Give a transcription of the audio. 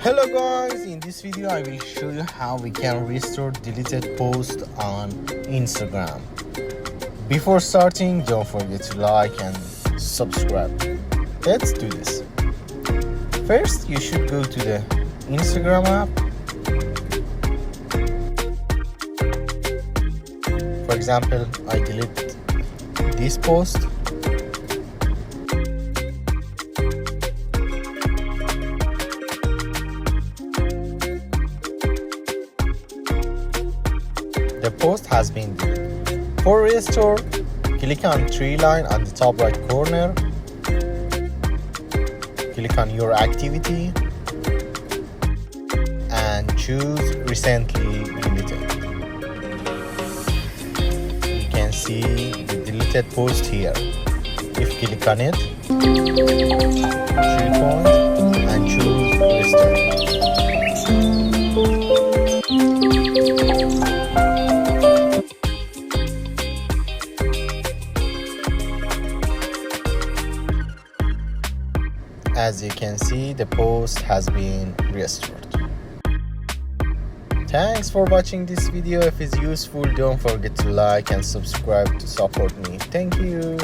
Hello guys, in this video I will show you how we can restore deleted post on Instagram. Before starting, don't forget to like and subscribe. Let's do this. First, you should go to the Instagram app. For example, I delete this post. The post has been deleted. For restore, click on three line on the top right corner. Click on your activity and choose recently deleted. You can see the deleted post here. If you click on it, 3 points and choose restore. As you can see, the post has been restored. Thanks for watching this video. If it's useful, don't forget to like and subscribe to support me. Thank you.